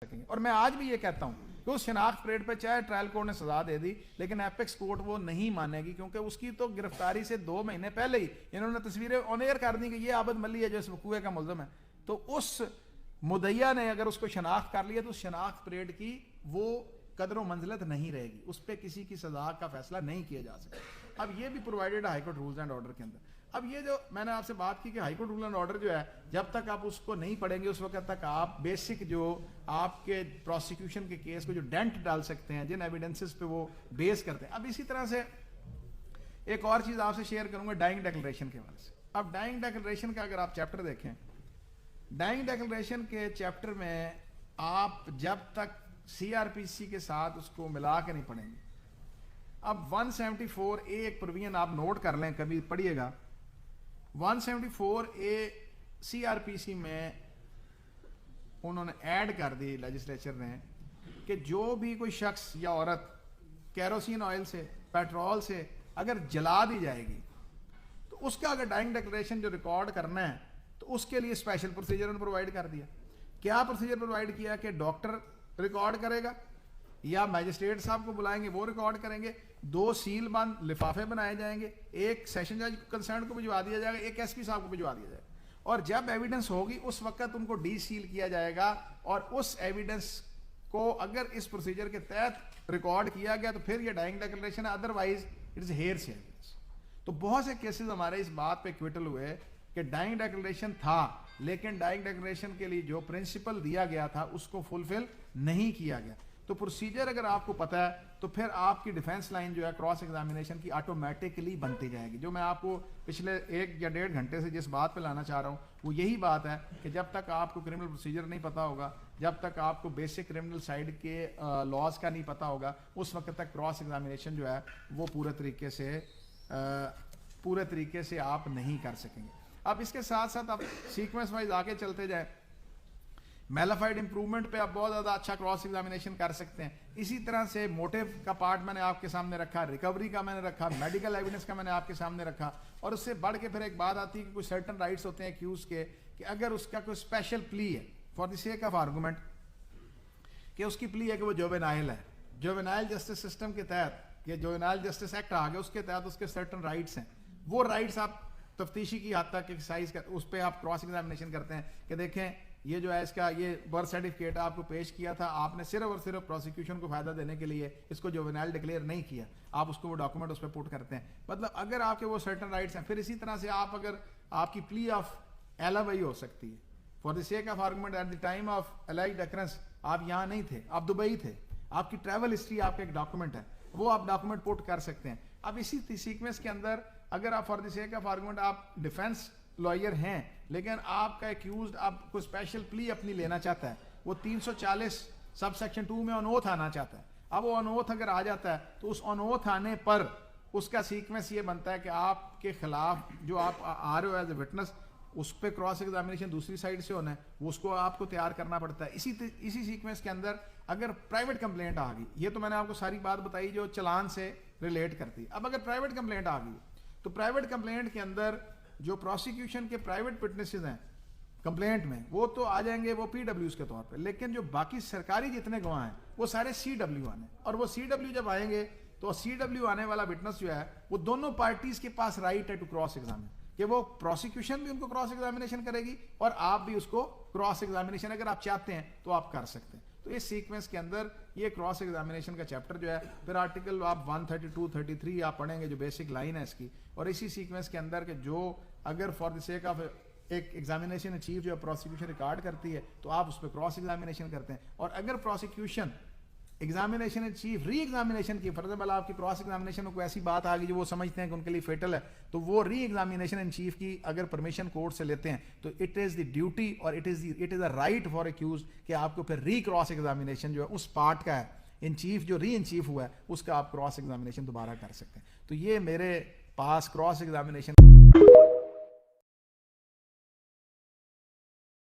सकेंगे। और मैं आज भी ये कहता हूँ कि उस शनाख्त परेड पर चाहे ट्रायल कोर्ट ने सजा दे दी, लेकिन एपेक्स कोर्ट वो नहीं मानेगी, क्योंकि उसकी तो गिरफ्तारी से 2 महीने पहले ही इन्होंने तस्वीरें ऑन एयर कर दी कि ये आबद मल्ली है जो इस वकूए का मुल्ज़िम है। तो उस मुदैया ने अगर उसको शनाख्त कर लिया तो उस शनाख्त परेड की वो कदर व मंजिलत नहीं रहेगी, उस पर किसी की सजा का फैसला नहीं किया जा सकता। अब ये भी provided high court rules and order के अंदर। अब ये जो मैंने आपसे बात की कि हाईकोर्ट रूल एंड ऑर्डर जो है, जब तक आप उसको नहीं पढ़ेंगे उस वक्त तक आप बेसिक जो आपके प्रोसिक्यूशन के केस को जो डेंट डाल सकते हैं, जिन एविडेंसेस पे वो बेस करते हैं। अब इसी तरह से एक और चीज आपसे शेयर करूंगा डाइंग डेक्लेरेशन के हवाले से। अब डाइंग डेक्लेरेशन का अगर आप चैप्टर देखें, डाइंग डेक्लेरेशन के चैप्टर में आप जब तक CRPC के साथ उसको मिला के नहीं पढ़ेंगे। अब 174A एक प्रोविजन आप नोट कर लें, कभी पढ़िएगा। 174A CRPC में उन्होंने ऐड कर दी लेजिस्लेचर ने कि जो भी कोई शख्स या औरत कैरोसिन ऑयल से, पेट्रोल से अगर जला दी जाएगी तो उसका अगर डाइंग डेक्लेरेशन जो रिकॉर्ड करना है तो उसके लिए स्पेशल प्रोसीजर उन्होंने प्रोवाइड कर दिया। क्या प्रोसीजर प्रोवाइड किया कि डॉक्टर रिकॉर्ड करेगा या मैजिस्ट्रेट साहब को बुलाएंगे, वो रिकॉर्ड करेंगे। 2 सील बंद लिफाफे बनाए जाएंगे, एक सेशन जज कंसर्न को भिजवा दिया जाएगा, एक SP साहब को भिजवा दिया जाएगा। और जब एविडेंस होगी उस वक्त उनको डी सील किया जाएगा, और उस एविडेंस को अगर इस प्रोसीजर के तहत रिकॉर्ड किया गया तो फिर ये डाइंग डेक्लेरेशन है, अदरवाइज इट इज हेयरसे एविडेंस। तो बहुत से केसेस हमारे इस बात पे क्विटल हुए कि डाइंग डेक्लेरेशन था, लेकिन डाइंग डेक्लेरेशन के लिए जो प्रिंसिपल दिया गया था उसको फुलफिल नहीं किया गया। तो प्रोसीजर अगर आपको पता है तो फिर आपकी डिफेंस लाइन जो है क्रॉस एग्जामिनेशन की ऑटोमेटिकली बनती जाएगी। जो मैं आपको पिछले 1 या 1.5 घंटे से जिस बात पे लाना चाह रहा हूँ वो यही बात है कि जब तक आपको क्रिमिनल प्रोसीजर नहीं पता होगा, जब तक आपको बेसिक क्रिमिनल साइड के लॉज का नहीं पता होगा, उस वक्त तक क्रॉस एग्जामिनेशन जो है वो पूरे तरीके से आप नहीं कर सकेंगे। अब इसके साथ साथ आप सीक्वेंस वाइज आगे चलते जाए, मेलाफाइड इंप्रूवमेंट पे आप बहुत ज़्यादा अच्छा क्रॉस एग्जामिनेशन कर सकते हैं। इसी तरह से मोटिव का पार्ट मैंने आपके सामने रखा, रिकवरी का मैंने रखा, मेडिकल एविडेंस का मैंने आपके सामने रखा। और उससे बढ़ के फिर एक बात आती है कि कोई सर्टन राइट्स होते हैं एक्यूज के, कि अगर उसका कोई स्पेशल प्ली है for the sake of argument, कि उसकी प्ली है कि वो जुवेनाइल है, जुवेनाइल जस्टिस सिस्टम के तहत ये जुवेनाइल जस्टिस एक्ट आ गया, उसके तहत उसके सर्टन राइट्स हैं, वो राइट्स आप तफ्तीशी की हद तक एक्सरसाइज कर, उस पर आप क्रॉस एग्जामिनेशन करते हैं कि देखें ये जो है इसका ये बर्थ सर्टिफिकेट आपको पेश किया था, आपने सिर्फ और सिर्फ प्रोसिक्यूशन को फायदा देने के लिए इसको जुवेनाइल डिक्लेयर नहीं किया, आप उसको वो डॉक्यूमेंट उस पर पुट करते हैं। मतलब अगर आपके वो सर्टन राइट्स हैं। फिर इसी तरह से आप अगर आपकी प्ली ऑफ एलावई हो सकती है for the sake of argument at the time of allied occurrence, आप यहाँ नहीं थे, आप दुबई थे, आपकी ट्रैवल हिस्ट्री आपका एक डॉक्यूमेंट है, वो आप डॉक्यूमेंट पुट कर सकते हैं। अब इसी सीक्वेंस के अंदर अगर आप for the sake of argument आप डिफेंस लॉयर हैं, लेकिन आपका एक्यूज्ड आप कोई स्पेशल प्ली अपनी लेना चाहता है, वो 340 सब सेक्शन 2 में ऑन ओथ आना चाहता है। अब वो ऑन ओथ अगर आ जाता है तो उस ऑन ओथ आने पर उसका सीक्वेंस ये बनता है कि आपके खिलाफ जो आप आ रहे हो एज ए विटनेस, उस पर क्रॉस एग्जामिनेशन दूसरी साइड से होना है, वो उसको आपको तैयार करना पड़ता है। इसी सीक्वेंस के अंदर अगर प्राइवेट कंप्लेंट आ गई, ये तो मैंने आपको सारी बात बताई जो चलान से रिलेट करती है। अब अगर प्राइवेट कंप्लेंट आ गई तो प्राइवेट कंप्लेंट के अंदर जो प्रोसिक्यूशन के प्राइवेट विटनेसेस हैं कंप्लेंट में, वो तो आ जाएंगे वो PWs के तौर पे, लेकिन जो बाकी सरकारी जितने गवाह हैं वो सारे CW आने, और वो CW जब आएंगे तो CW आने वाला विटनेस जो है वो दोनों पार्टीज के पास राइट है टू क्रॉस एग्जामिन, कि वो प्रोसिक्यूशन भी उनको क्रॉस एग्जामिनेशन करेगी और आप भी उसको क्रॉस एग्जामिनेशन अगर आप चाहते हैं तो आप कर सकते हैं। तो इस सीक्वेंस के अंदर ये क्रॉस एग्जामिनेशन का चैप्टर जो है, फिर आर्टिकल आप 132, 33 आप पढ़ेंगे जो बेसिक लाइन है इसकी, और इसी सीक्वेंस के अंदर के जो अगर फॉर द सेक ऑफ एक एग्जामिनेशन चीफ जो प्रोसिक्यूशन रिकॉर्ड करती है तो आप उस पर क्रॉस एग्जामिनेशन करते हैं। और अगर prosecution examination chief re examination की फर्ज वाला आपकी क्रॉस एग्जामिनेशन में कोई ऐसी बात आ गई जो वो समझते हैं कि उनके लिए फेटल है, तो वो री एग्जामिनेशन इन चीफ की अगर परमिशन कोर्ट से लेते हैं तो इट इज द ड्यूटी और it is a right for accuse कि आपको फिर री क्रॉस एग्जामिनेशन जो है उस पार्ट का है इन चीफ जो री इन चीफ हुआ है उसका आप क्रॉस एग्जामिनेशन दोबारा कर सकते हैं। तो ये मेरे पास क्रॉस एग्जामिनेशन